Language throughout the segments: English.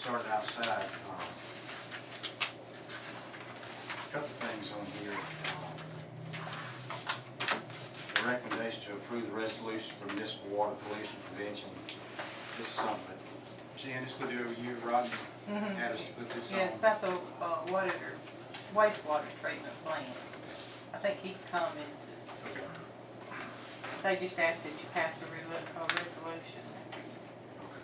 started outside. A couple things on here. The recommendation to approve the resolution for municipal water pollution prevention. This is something Janice would do every year. Rodney had us to put this on. Yes, about the wastewater treatment plant. I think he's coming. Okay. They just asked that you pass a resolution.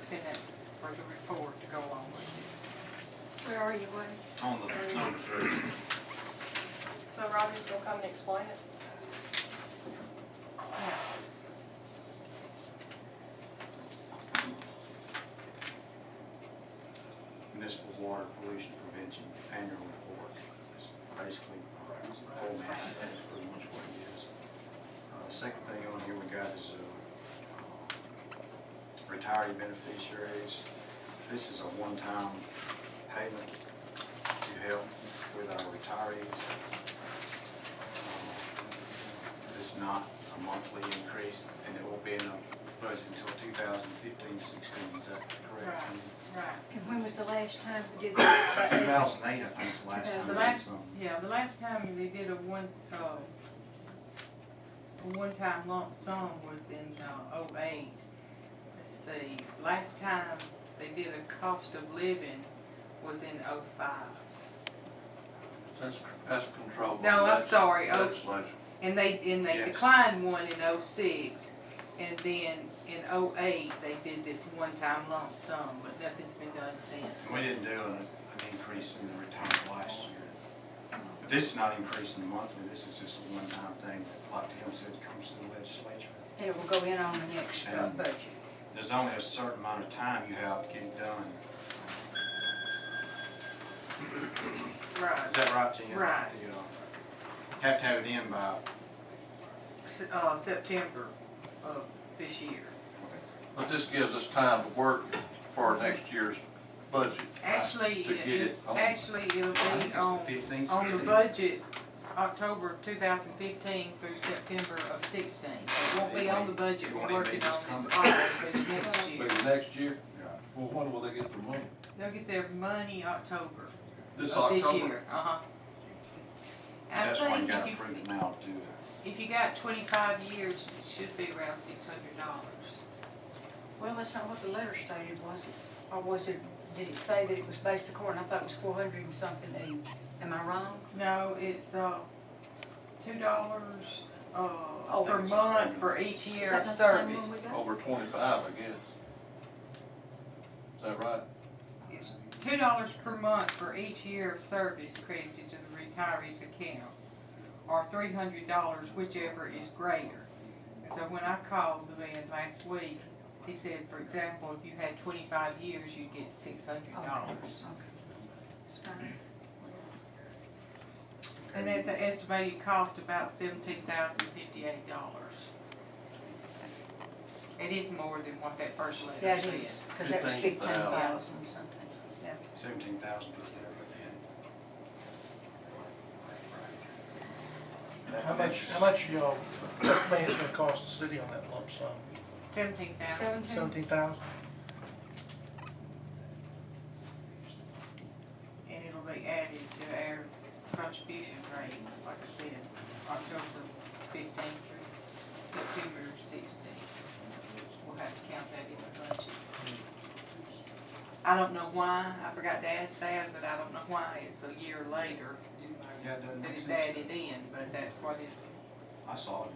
Send that for the report to go along with it. Where are you, Woody? On the number 3. So Robbie's gonna come and explain it? Municipal water pollution prevention annual report. It's basically format. That's pretty much what it is. Second thing on here we got is retiree beneficiaries. This is a one-time payment to help with our retirees. This is not a monthly increase, and it will be in the budget until 2015-16. Is that correct? Right. And when was the last time we did that? 2008, I think, is the last time. The last, the last time they did a one-time lump sum was in '08. Let's see, last time they did a cost of living was in '05. That's controlled by No, I'm sorry, legislation. and they Yes. declined one in '06, and then in '08 they did this one-time lump sum, but nothing's been done since. We didn't do an increase in the retirement last year. But this is not increasing monthly, this is just a one-time thing, like Tim said, it comes to the legislature. And it will go in on the next And budget. there's only a certain amount of time you have to get it done. Right. Is that right, Jen? Right. You have to have it in by, September of this year. But this gives us time to work for next year's budget. Actually, To get it on. actually it'll I think be it's the on 15th, the 16th. budget, October of 2015 through September of 16. It won't be on the budget It we're won't even working be on this this coming. fall, but next year. Maybe next year? Yeah. Well, when will they get their money? They'll get their money October This of this October? year. And That's I why you think gotta approve it now to do it. if you got 25 years, it should be around $600. Well, that's not what the letter stated, was it? Or was it, did it say that it was based according, I thought it was 400 and something each. Am I wrong? No, it's $2 Oh, per that's month okay. for each year Is that of not the same one service. we got? Over 25, I guess. Is that right? It's $2 per month for each year of service credited to the retiree's account, or $300, whichever is greater. And so when I called the man last week, he said, for example, if you had 25 years, you'd get $600. Okay. It's fine. And that's an estimated cost about $17,058. It is more than what that first Yeah, letter it said. is, because that was 15,000 something. 17,000. How much y'all estimate it's gonna cost the city on that lump sum? 17,000. 17,000? And it'll be added to our contribution rate, like I said, October 15th through September 16th. We'll have to count that in the budget. I don't know why, I forgot to ask that, but I don't know why it's a year later Yeah, it doesn't that make it's sense. added in, but that's what I saw it.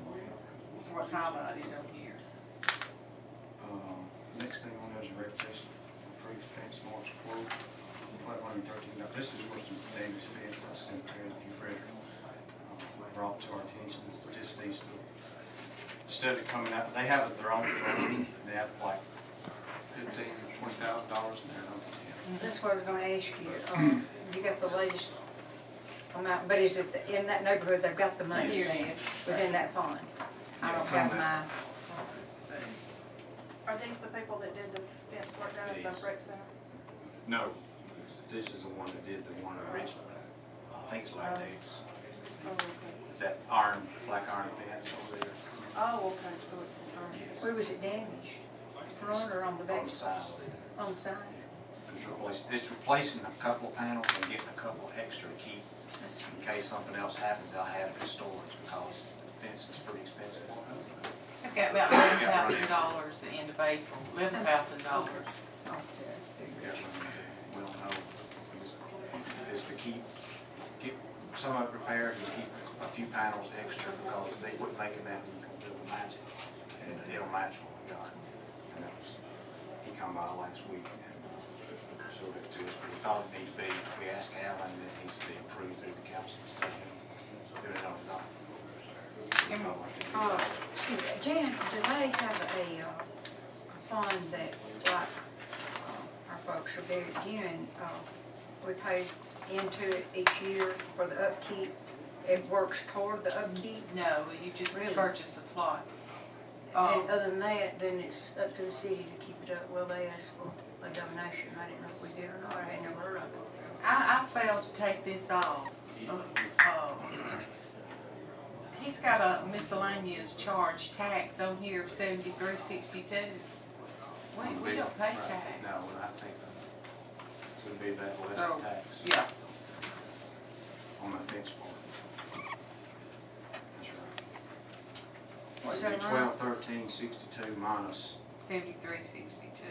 it's what's highlighted on here. Next thing on there is a repetition, approved fence marks quote, $1,213. This is worse than Davis fence I sent to you, Frederick. Brought to our attention, it just needs to, instead of coming out, they have their own firm, they have like $15,000 or $20,000 in there, don't they? That's what I was gonna ask you. You got the latest amount, but is it in that neighborhood, they've got the money Here then, it is. within that fund? I Yeah, don't from have that. my, Let's see. Are these the people that did the fence work down at It the is. rec center? No, this is the one that did the one originally. I think it's latex. Oh, okay. It's that iron, black iron fence over there Oh, okay, so it's the firm. where was it damaged? Front or on the back? on the side. On the side? It's replacing a couple of panels and getting a couple extra to keep. In case something else happens, they'll have it in storage because fencing's pretty expensive. I've got about $11,000 the end of April, $11,000. We'll know. Is to keep some of it repaired and keep a few panels extra because if they quit making that, it'll match it. And it'll match what we got. And that was, he come by last week and showed it to us. But we thought it needed to be, we asked Alan and it needs to be approved through the council. Do it on the dock. Excuse me, Jan, do they have a fund that, like, our folks are very again, we pay into it each year for the upkeep? It works toward the upkeep? No, you just Really? purchase a plot. And other than that, then it's up to the city to keep it up. Well, they asked for a donation. I didn't know if we did or not. I had never heard of it. I failed to take this off. He's got a miscellaneous charge tax on here of $73.62. We don't pay tax. No, we'll have to take that. So it'd be that less So, tax yeah. on the fence part. That's right. Was It'd that be right? 1213.62 minus. $73.62.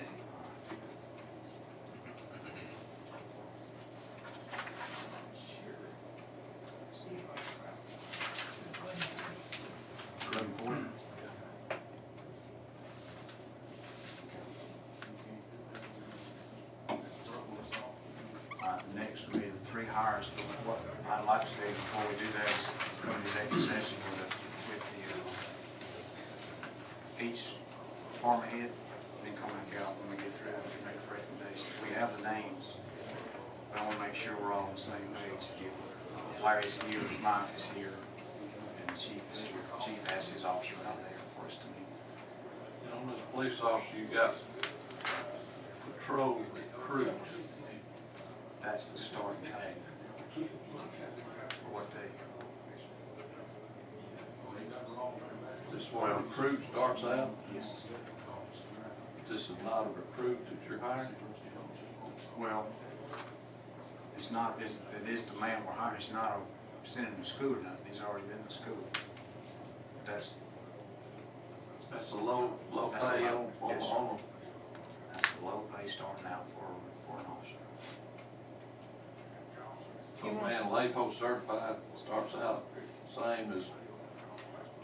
$11.40. Next will be the three hires. What I'd like to do before we do that is go into executive session with each department head, then come back out when we get through and make recommendations. We have the names, but I want to make sure we're all on the same page. Larry's here, Mike is here, and the chief is here. The chief has his officer out there for us to meet. On this police officer, you got patrol recruit. That's the starting pay for what they. This is where recruit starts out. Yes. This is not a recruit that you're hiring. Well, it's not, it is the man we're hiring, it's not a, sending him to school or nothing, he's already been to school. That's That's a low That's a pay low, on, yes, sir. on, that's the low pay starting out for an officer. a man LAPO certified starts out same as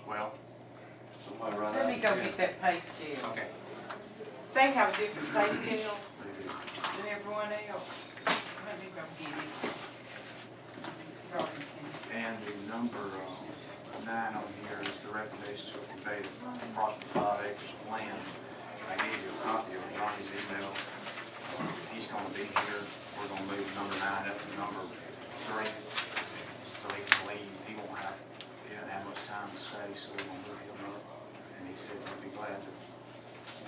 Well, somebody right out. Let me go here. get that pay scale. okay. They have a different pay scale than everyone else. Let me go get it. Robin can- And the number 9 on here is the recommendation to convey approximately 5 acres of land. I gave you a copy of Ronnie's email. He's gonna be here, we're gonna move number 9 up to number 3, so he can leave, he doesn't have much time to stay, so we're gonna move him up. And he said he'd be glad to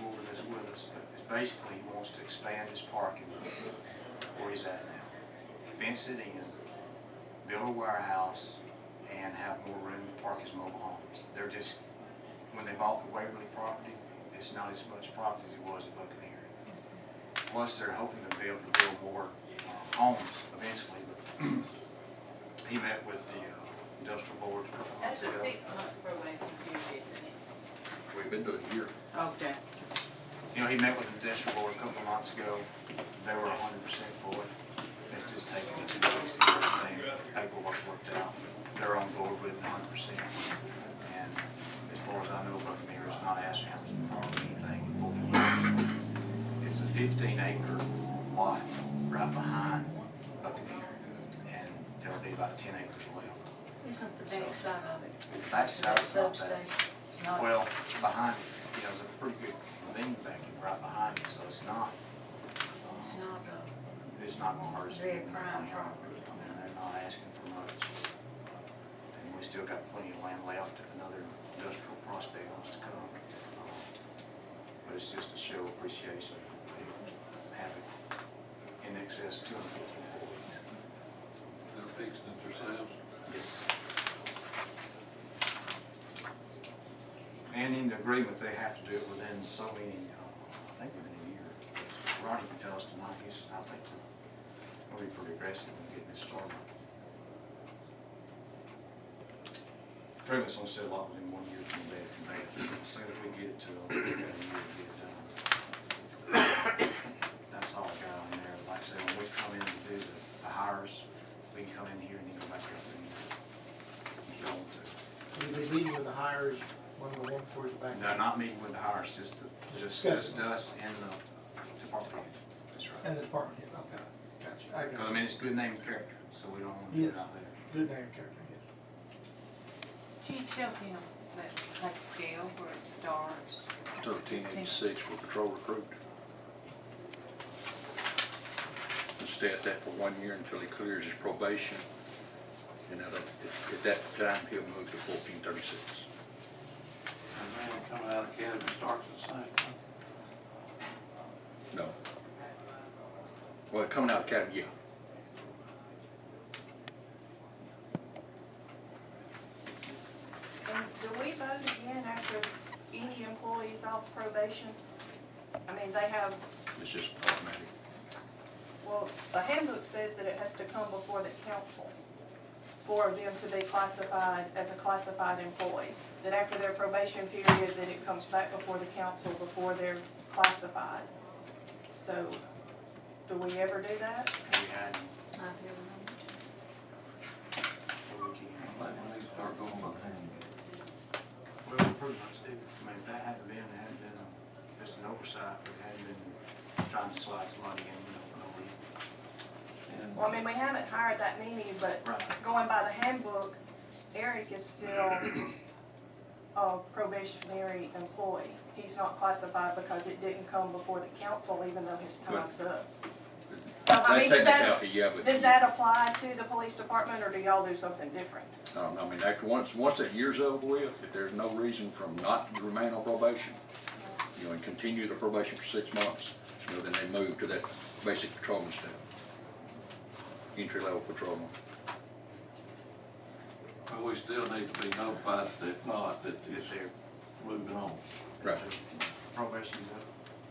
go over this with us, but it's basically he wants to expand his parking where he's at now. Fence it in, build a warehouse, and have more room to park his mobile homes. They're just, when they bought the Waverly property, it's not as much property as it was at Buccaneer. Plus, they're hoping to be able to build more homes eventually, but he met with the industrial board a couple months That's a ago. 6 months probation period, isn't it? We've been to a year. Okay. You know, he met with the industrial board a couple of months ago. They were 100% for it. It's just taking a few weeks to get everything, paperwork worked out. They're on board with it 100%. And as far as I know, Buccaneer is not asking him for anything. It's a 15-acre lot right behind Buccaneer. And there'll be about 10 acres left. Isn't the back side of it? The backside is not bad. Substation. It's not. Well, behind, there's a pretty good ravine back in right behind it, so it's not It's not, gonna hurt us. Very to get prime land. property. I mean, they're not asking for much. And we still got plenty of land left if another industrial prospect wants to come. But it's just a show of appreciation. They have it in excess of 250 employees. They're fixing it themselves. Yes. And in the agreement, they have to do it within so many, I think within a year. Ronnie can tell else tonight, I think we'll be pretty aggressive in getting this started. Pretty much gonna set a lot within 1 year from bad to bad. As soon as we get it to them, we got a year to get it done. That's all I got on there. Like I said, when we come in to do the hires, we can come in here and then go back up and if you want to. Will you be meeting with the hires one before you back? No, not meeting with the hires, just Discussing. us and the department head. That's right. And the department head, okay, gotcha, I Because got I it. mean, it's good name and character, so we don't want to do it Yes. out there. Good name, character, yes. Can you tell him that like scale where it starts? 1386 for patrol recruit. And stay at that for 1 year until he clears his probation. And at that time, he'll move to 1436. And then coming out of academy starts at the same time. No. Well, coming out of academy, yeah. And do we vote again after any employee's off probation? I mean, they have, It's just automatic. well, the handbook says that it has to come before the council for them to be classified as a classified employee. That after their probation period, that it comes back before the council before they're classified. So, do we ever do that? We had, I feel like- so we can, I think we need to start going by hand. well, we pretty much do. I mean, if that hadn't been, it hadn't been just an oversight, but it hadn't been trying to slide somebody in, for no reason. And Well, I mean, we haven't hired that many, but Right. going by the handbook, Eric is still a probationary employee. He's not classified because it didn't come before the council, even though his time's up. So, I mean, Technicality, yeah, but. does that apply to the police department, or do y'all do something different? I mean, after once that year's over with, if there's no reason from not to remain on probation, you know, and continue the probation for 6 months, you know, then they move to that basic patrolman step. Entry-level patrolman. But we still need to be notified that if not, that it's If they're, moving on. Right. probation's up.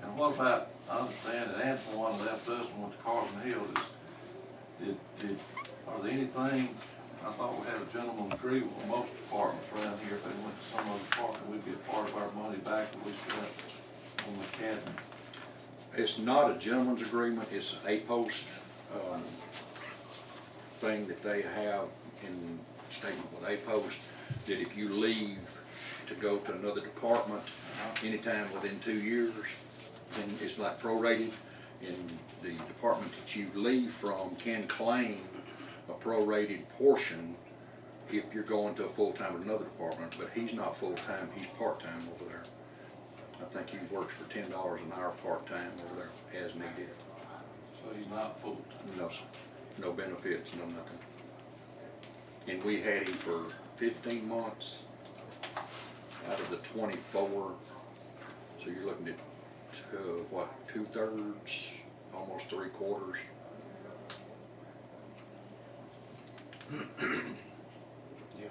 And what about, I understand that Antoine left us and went to Carlton Hill, are there anything, I thought we had a gentleman's agreement with most departments around here, if they went to some other department, we'd get part of our money back that we spent on the academy. It's not a gentleman's agreement, it's an A-post, thing that they have in statement with A-post, that if you leave to go to another department anytime within 2 years, then it's like prorated, and the department that you leave from can claim a prorated portion if you're going to a full-time at another department, but he's not full-time, he's part-time over there. I think he works for $10 an hour part-time over there as needed. So he's not full-time. No, sir. No benefits, no nothing. And we had him for 15 months out of the 24. So you're looking at, what, 2/3, almost 3/4. Yeah.